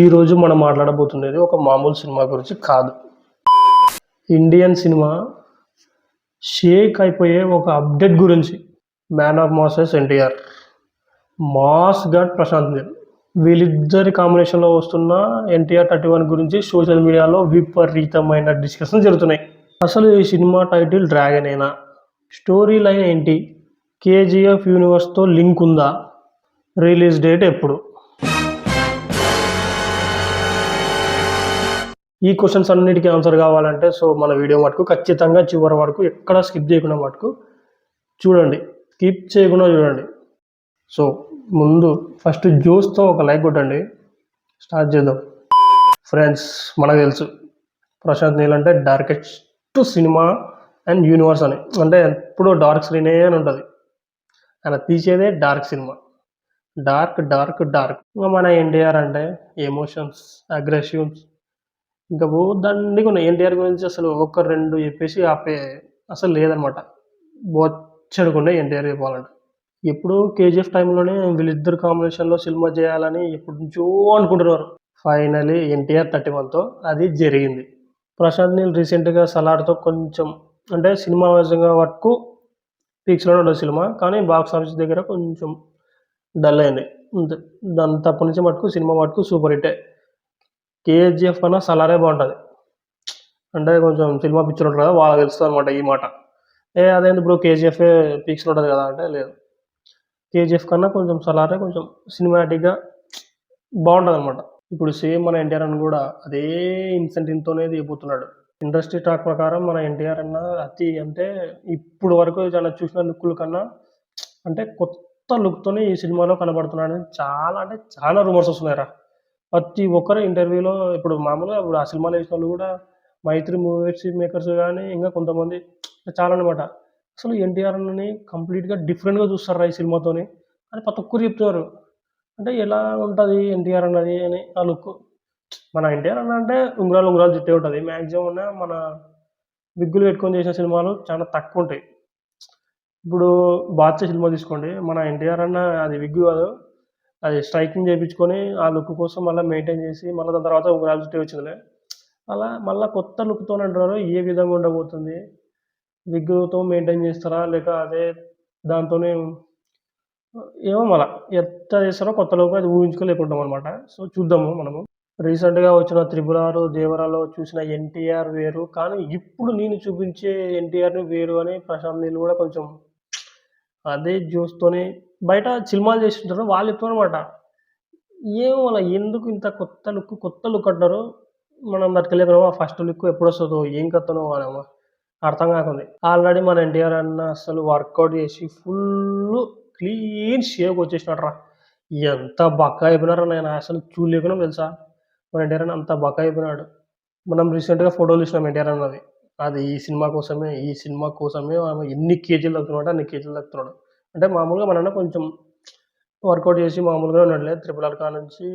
ఈరోజు మనం మాట్లాడబోతున్నది ఒక మామూలు సినిమా గురించి కాదు. ఇండియన్ సినిమా షేక్ అయిపోయే ఒక అప్డేట్ గురించి. Man of masses NTR, mass god Prashanth Neel. వీళ్ళిద్దరి కాంబినేషన్లో వస్తున్న ఎన్టీఆర్ 31 గురించి సోషల్ మీడియాలో విపరీతమైన డిస్కషన్ జరుగుతున్నాయి. అసలు ఈ సినిమా టైటిల్ డ్రాగనేనా? స్టోరీ లైన్ ఏంటి? కేజీఎఫ్ యూనివర్స్తో లింక్ ఉందా? రిలీజ్ డేట్ ఎప్పుడు? ఈ క్వశ్చన్స్ అన్నిటికీ ఆన్సర్ కావాలంటే మన వీడియో మటుకు ఖచ్చితంగా చివరి వరకు ఎక్కడ స్కిప్ చేయకుండా మటుకు చూడండి. స్కిప్ చేయకుండా చూడండి. ముందు ఫస్ట్ జోస్తో ఒక లైక్ కొట్టండి. స్టార్ట్ చేద్దాం. ఫ్రెండ్స్, మనకు తెలుసు ప్రశాంత్ నీల్ అంటే డార్కెస్ట్ సినిమా అండ్ యూనివర్స్ అని. అంటే ఎప్పుడూ డార్క్ స్క్రీనే అని ఉంటుంది. ఆయన తీసేదే dark cinema. Dark dark dark. ఇంకా మన ఎన్టీఆర్ అంటే ఎమోషన్స్, అగ్రెషన్స్, ఇంకా దండిగా ఉన్నాయి. ఎన్టీఆర్ గురించి అసలు ఒక రెండు చెప్పేసి ఆపే అసలు లేదనమాట. బొచ్చడుకున్నాయి ఎన్టీఆర్ చెప్పాలంటే. ఎప్పుడు కేజీఎఫ్ టైంలోనే వీళ్ళిద్దరు కాంబినేషన్లో సినిమా చేయాలని ఎప్పటి నుంచో అనుకుంటున్నారు. ఫైనలీ ఎన్టీఆర్ 31తో అది జరిగింది. ప్రశాంత్ నీల్ రీసెంట్గా సలార్తో కొంచెం అంటే సినిమా వైజ్గా వరకు పీక్స్లోనే ఉండదు సినిమా, కానీ బాక్స్ ఆఫీస్ దగ్గర కొంచెం డల్ అయింది అంతే. దాని తప్పటి నుంచి మటుకు సినిమా మటుకు సూపర్ హిట్టే. కేజీఎఫ్ కన్నా సలారే బాగుంటుంది. అంటే కొంచెం సినిమా పిక్చర్ ఉంటుంది కదా, వాళ్ళకి తెలుస్తుంది అనమాట ఈ మాట. అదేంటి ఇప్పుడు కేజీఎఫ్ పీక్స్లో ఉంటుంది కదా అంటే లేదు. కేజీఎఫ్ కన్నా కొంచెం సలారే కొంచెం సినిమాటిక్గా బాగుంటుంది అనమాట. ఇప్పుడు సేమ్ మన ఎన్టీఆర్ అన్న కూడా అదే ఇన్సెంటివ్తోనే దిగిపోతున్నాడు. ఇండస్ట్రీ టాక్ ప్రకారం మన ఎన్టీఆర్ అన్న అతి అంటే ఇప్పుడు వరకు చాలా చూసిన లుక్కుల కన్నా అంటే కొత్త లుక్తోనే ఈ సినిమాలో కనబడుతున్నాడు అని చాలా అంటే చాలా రూమర్స్ వస్తున్నాయిరా. ప్రతి ఒక్కరు ఇంటర్వ్యూలో ఇప్పుడు మామూలుగా ఇప్పుడు ఆ సినిమాలో వేసిన వాళ్ళు కూడా మైత్రి మూవీస్ మేకర్స్ కానీ ఇంకా కొంతమంది చాలా అనమాట. అసలు ఎన్టీఆర్ అన్నని కంప్లీట్గా డిఫరెంట్గా చూస్తారా ఈ సినిమాతోని అని ప్రతి ఒక్కరు చెప్తున్నారు. అంటే ఎలా ఉంటుంది ఎన్టీఆర్ అన్నది అని ఆ లుక్. మన ఎన్టీఆర్ అన్న అంటే ఉంగరాలు చుట్టే ఉంటుంది. మ్యాక్సిమం ఉన్న మన విగ్గులు పెట్టుకొని చేసిన సినిమాలు చాలా తక్కువ ఉంటాయి. ఇప్పుడు బాద్షా సినిమా తీసుకోండి, మన ఎన్టీఆర్ అన్న అది విగ్గు కాదు, అది స్ట్రైకింగ్ చేయించుకొని ఆ లుక్ కోసం మళ్ళీ మెయింటైన్ చేసి మళ్ళీ దాని తర్వాత ఉంగరాలు చుట్టే వచ్చిందిలే. అలా మళ్ళీ కొత్త లుక్తో అంటున్నారు. ఏ విధంగా ఉండబోతుంది? విగ్గుతో మెయింటైన్ చేస్తారా లేక అదే దాంతోనే ఏమో మళ్ళీ ఎట్లా చేస్తారో కొత్త లుక్ అది ఊహించుకోలేకుంటాం అనమాట. చూద్దాము మనము. రీసెంట్గా వచ్చిన 6RR, దేవరాలో చూసిన ఎన్టీఆర్ వేరు, కానీ ఇప్పుడు నేను చూపించే ఎన్టీఆర్ని వేరు అని ప్రశాంత్ నీల్ కూడా కొంచెం అదే జోస్తోనే బయట సినిమాలు చేస్తుంటారు వాళ్ళు చెప్తారనమాట. ఏమో అలా ఎందుకు ఇంత కొత్త లుక్ అంటారు. మనం తట్టుకోలేకపోయాము. ఆ ఫస్ట్ లుక్ ఎప్పుడు వస్తుందో ఏం కథనో అనేమో అర్థం కాకుంది. ఆల్రెడీ మన ఎన్టీఆర్ అన్న అసలు వర్కౌట్ చేసి ఫుల్ క్లీన్ షేప్ వచ్చేసినాడు రా. ఎంత బక్క అయిపోయినారో నేను అసలు చూడలేకున్నా తెలుసా. మన ఎన్టీఆర్ అన్న అంత బక్క అయిపోయినాడు. మనం రీసెంట్గా ఫోటోలు చూసినాం ఎన్టీఆర్ అన్నది. అది ఈ సినిమా కోసమే ఎన్ని కేజీలు తగ్గుతున్నాడు, అన్ని కేజీలు తగ్గుతున్నాడు. అంటే మామూలుగా మన అన్న కొంచెం వర్కౌట్ చేసి మామూలుగా ఉన్నాడులే. 6RR కా నుంచి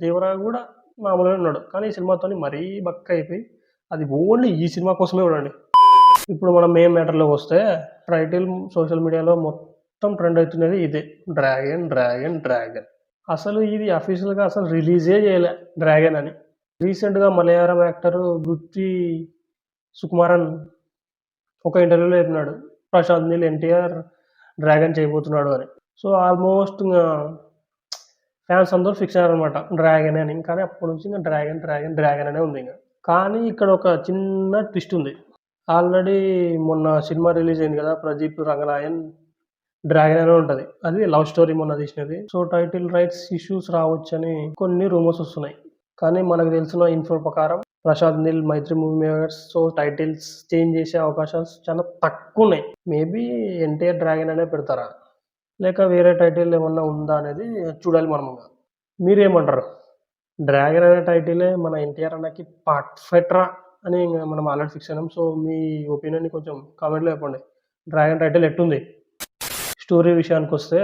దేవరా కూడా మామూలుగా ఉన్నాడు, కానీ ఈ సినిమాతో మరీ బక్క అయిపోయి అది ఓన్లీ ఈ సినిమా కోసమే చూడండి. ఇప్పుడు మనం మెయిన్ మ్యాటర్లోకి వస్తే టైటిల్ సోషల్ మీడియాలో మొత్తం ట్రెండ్ అవుతున్నది ఇదే, డ్రాగన్ డ్రాగన్ డ్రాగన్. అసలు ఇది అఫీషియల్గా అసలు రిలీజే చేయలే డ్రాగన్ అని. రీసెంట్గా మలయాళం యాక్టర్ గుత్తి సుకుమారన్ ఒక ఇంటర్వ్యూలో చెప్పినాడు ప్రశాంత్ నీల్ ఎన్టీఆర్ డ్రాగన్ చేయబోతున్నాడు అని. ఆల్మోస్ట్ ఇంకా ఫ్యాన్స్ అందరూ ఫిక్స్ అయ్యారనమాట డ్రాగన్ అని. కానీ అప్పటి నుంచి ఇంకా డ్రాగన్ డ్రాగన్ డ్రాగన్ అనే ఉంది ఇంకా. కానీ ఇక్కడ ఒక చిన్న ట్విస్ట్ ఉంది. ఆల్రెడీ మొన్న సినిమా రిలీజ్ అయింది కదా, ప్రదీప్ రంగనాయన్ డ్రాగన్ అనే ఉంటుంది. అది లవ్ స్టోరీ మొన్న తీసినది. టైటిల్ రైట్స్ ఇష్యూస్ రావచ్చని కొన్ని రూమర్స్ వస్తున్నాయి. కానీ మనకు తెలిసిన ఇన్ఫో ప్రకారం ప్రశాంత్ నీల్ మైత్రి మూవీ మేకర్స్ టైటిల్స్ చేంజ్ చేసే అవకాశాలు చాలా తక్కువ ఉన్నాయి. మేబీ ఎన్టీఆర్ డ్రాగన్ అనే పెడతారా లేక వేరే టైటిల్ ఏమన్నా ఉందా అనేది చూడాలి మనము. మీరేమంటారు? డ్రాగన్ అనే టైటిలే మన ఎన్టీఆర్ అన్నకి పర్ఫెక్ట్ రా అని మనం ఆల్రెడీ ఫిక్స్ అయినాం. మీ ఒపీనియన్ని కొంచెం కామెంట్లో చెప్పండి. డ్రాగన్ టైటిల్ ఎట్టుంది? స్టోరీ విషయానికి వస్తే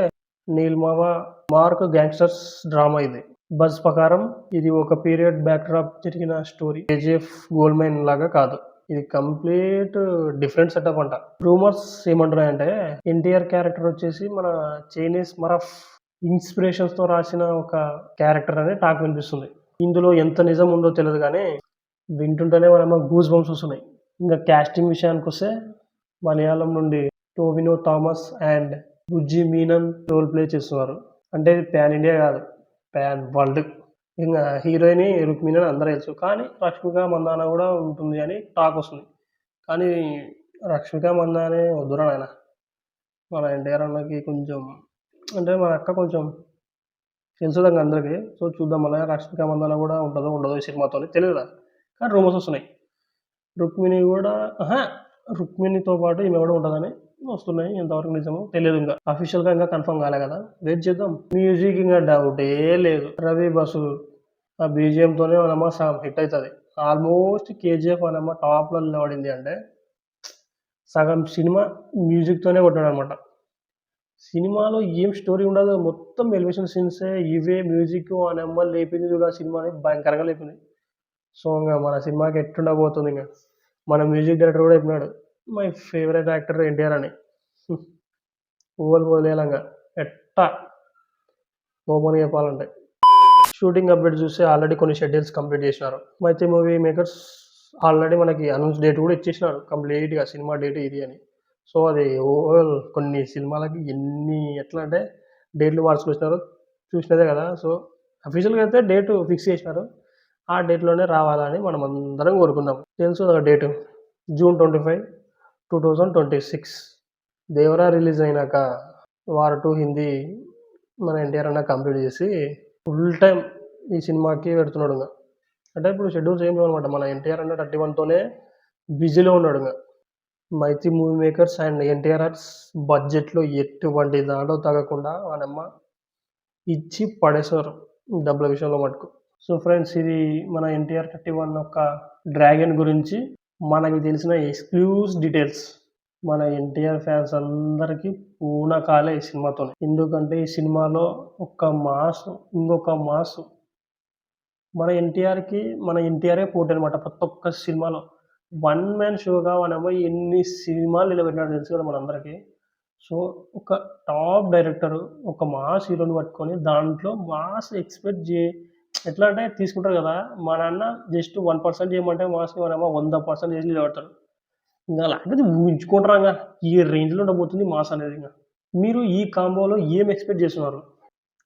నీల్ మావా మార్క్ గ్యాంగ్స్టర్స్ డ్రామా ఇది. బజ్ ప్రకారం ఇది ఒక పీరియడ్ బ్యాక్డ్రాప్ జరిగిన స్టోరీ. కేజీఎఫ్ గోల్డ్ మైన్ లాగా కాదు, ఇది కంప్లీట్ డిఫరెంట్ సెటప్ అంట. రూమర్స్ ఏమంటున్నాయంటే ఎన్టీఆర్ క్యారెక్టర్ వచ్చేసి మన చైనీస్ మరఫ్ ఇన్స్పిరేషన్స్తో రాసిన ఒక క్యారెక్టర్ అనే టాక్ వినిపిస్తుంది. ఇందులో ఎంత నిజం ఉందో తెలియదు కానీ వింటుంటేనే మనమ గూస్ బంప్స్ వస్తున్నాయి. ఇంకా క్యాస్టింగ్ విషయానికి వస్తే మలయాళం నుండి Tovino Thomas and Bujji Menon role play చేస్తున్నారు. అంటే ప్యాన్ ఇండియా కాదు, ప్యాన్ వరల్డ్. ఇంకా హీరోయిన్ రుక్మిణి అని అందరూ తెలుసు, కానీ రష్మిక మందాన కూడా ఉంటుంది అని టాక్ వస్తుంది. కానీ రష్మిక మందానే వద్దురా నాయన, మన ఎన్టీఆర్ అన్నకి కొంచెం అంటే మన అక్క కొంచెం తెలుసుదంగా అందరికీ. సో చూద్దాం, మళ్ళీ రష్మిక మందాన కూడా ఉంటుందో ఉండదో ఈ సినిమాతో తెలియదు, కానీ రూమర్స్ వస్తున్నాయి. రుక్మిణి కూడా రుక్మిణితో పాటు ఈమె కూడా ఉంటుందని వస్తున్నాయి. ఎంతవరకు నిజమో తెలియదు, ఇంకా అఫీషియల్గా ఇంకా కన్ఫర్మ్ కాలే కదా, వెయిట్ చేద్దాం. మ్యూజిక్ ఇంకా డౌటే లేదు. రవి బసు ఆ బీజిఎంతోనే మనమ్మ సగం హిట్ అవుతుంది. ఆల్మోస్ట్ కేజీఎఫ్ అనమ్మ టాప్లో నిలబడింది అంటే సగం సినిమా మ్యూజిక్తోనే కొట్టాడు అనమాట. సినిమాలో ఏం స్టోరీ ఉండదు, మొత్తం ఎలివేషన్ సీన్సే ఇవే. మ్యూజిక్ అనమ్మ లేపింది చూడ సినిమాని, భయంకరంగా లేపింది. సో ఇంకా మన సినిమాకి ఎట్టుండబోతుంది. ఇంకా మన మ్యూజిక్ డైరెక్టర్ కూడా చెప్పినాడు మై ఫేవరెట్ యాక్టర్ ఎన్టీఆర్ అని. ఊహలు వదిలేలంగా ఎట్టా ఓపెన్ చెప్పాలంటే. షూటింగ్ అప్డేట్ చూస్తే ఆల్రెడీ కొన్ని షెడ్యూల్స్ కంప్లీట్ చేసినారు. మైత్రి మూవీ మేకర్స్ ఆల్రెడీ మనకి అనౌన్స్ డేట్ కూడా ఇచ్చేసినారు కంప్లీట్గా, సినిమా డేట్ ఇది అని. సో అది కొన్ని సినిమాలకి ఎట్లా అంటే డేట్లు మార్చుకొచ్చినారు చూసినదే కదా. సో అఫీషియల్గా అయితే డేట్ ఫిక్స్ చేసినారు, ఆ డేట్లోనే రావాలని మనం అందరం కోరుకుందాం. తెలుసు కదా డేటు, June 25, 2026. దేవరా రిలీజ్ అయినాక వార్ 2 హిందీ మన ఎన్టీఆర్ అన్న కంప్లీట్ చేసి ఫుల్ టైం ఈ సినిమాకి పెడుతున్నాడు. ఇంకా అంటే ఇప్పుడు షెడ్యూల్స్ ఏం లేవు అనమాట. మన ఎన్టీఆర్ అన్న 31తోనే బిజీలో ఉన్నాడు. ఇంకా మైత్రి మూవీ మేకర్స్ అండ్ ఎన్టీఆర్స్ బడ్జెట్లో ఎటువంటి దాడో తగ్గకుండా వాళ్ళమ్మ ఇచ్చి పడేశారు డబ్బుల విషయంలో మటుకు. సో ఫ్రెండ్స్, ఇది మన ఎన్టీఆర్ 31 యొక్క డ్రాగన్ గురించి మనకి తెలిసిన ఎక్స్క్లూజివ్ డీటెయిల్స్. మన ఎన్టీఆర్ ఫ్యాన్స్ అందరికీ పూనకాలే ఈ సినిమాతో. ఎందుకంటే ఈ సినిమాలో ఒక మాస్, ఇంకొక మాస్. మన ఎన్టీఆరే పోటీ అనమాట. ప్రతి ఒక్క సినిమాలో వన్ మ్యాన్ షోగా మనమో ఎన్ని సినిమాలు నిలబెట్టినాడు తెలుసు కదా మనందరికీ. సో ఒక టాప్ డైరెక్టర్ ఒక మాస్ హీరోని పట్టుకొని దాంట్లో మాస్ ఎక్స్పెక్ట్ ఎట్లా అంటే తీసుకుంటారు కదా. మా నాన్న జస్ట్ 1% చేయమంటే మాస్ని మనమ్మ 100% చేసి నిలబెడతాడు. ఇంకా అలాంటిది ఊహించుకుంటారా, ఇంకా ఈ రేంజ్లో ఉండబోతుంది మాస్ అనేది. ఇంకా మీరు ఈ కాంబోలో ఏం ఎక్స్పెక్ట్ చేస్తున్నారు?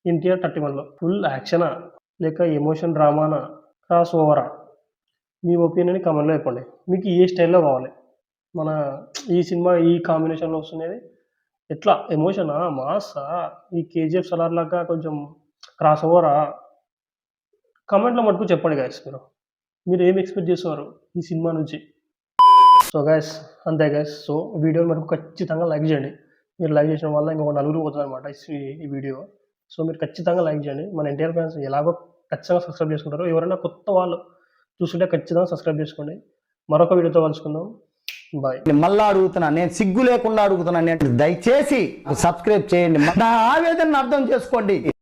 ఎన్టీఆర్ 31లో ఫుల్ యాక్షనా, లేక ఎమోషన్ డ్రామానా, క్రాస్ ఓవరా? మీ ఒపీనియన్ కామెంట్లో చెప్పండి. మీకు ఏ స్టైల్లో కావాలి? మన ఈ సినిమా ఈ కాంబినేషన్లో వస్తున్నది ఎట్లా, ఎమోషనా, మాసా, ఈ కేజీఎఫ్ సలార్ లాగా కొంచెం క్రాస్ ఓవరా? కామెంట్లో మటుకు చెప్పండి గైస్. మీరు ఏం ఎక్స్పెక్ట్ చేస్తున్నారు ఈ సినిమా నుంచి? సో గైస్, అంతే గైస్. సో వీడియోని మటుకు ఖచ్చితంగా లైక్ చేయండి. మీరు లైక్ చేసిన వల్ల ఇంకొక నలుగురు పోతుంది అనమాట ఈ వీడియో. సో మీరు ఖచ్చితంగా లైక్ చేయండి. మన ఎన్టీఆర్ ఫ్యాన్స్ ఎలాగో ఖచ్చితంగా సబ్స్క్రైబ్ చేసుకుంటారు. ఎవరైనా కొత్త వాళ్ళు చూస్తుంటే ఖచ్చితంగా సబ్స్క్రైబ్ చేసుకోండి. మరొక వీడియోతో కలుసుకుందాం. బాయ్. మళ్ళా అడుగుతున్నా, నేను సిగ్గు లేకుండా అడుగుతున్నా, దయచేసి సబ్స్క్రైబ్ చేయండి. నా ఆవేదనను అర్థం చేసుకోండి.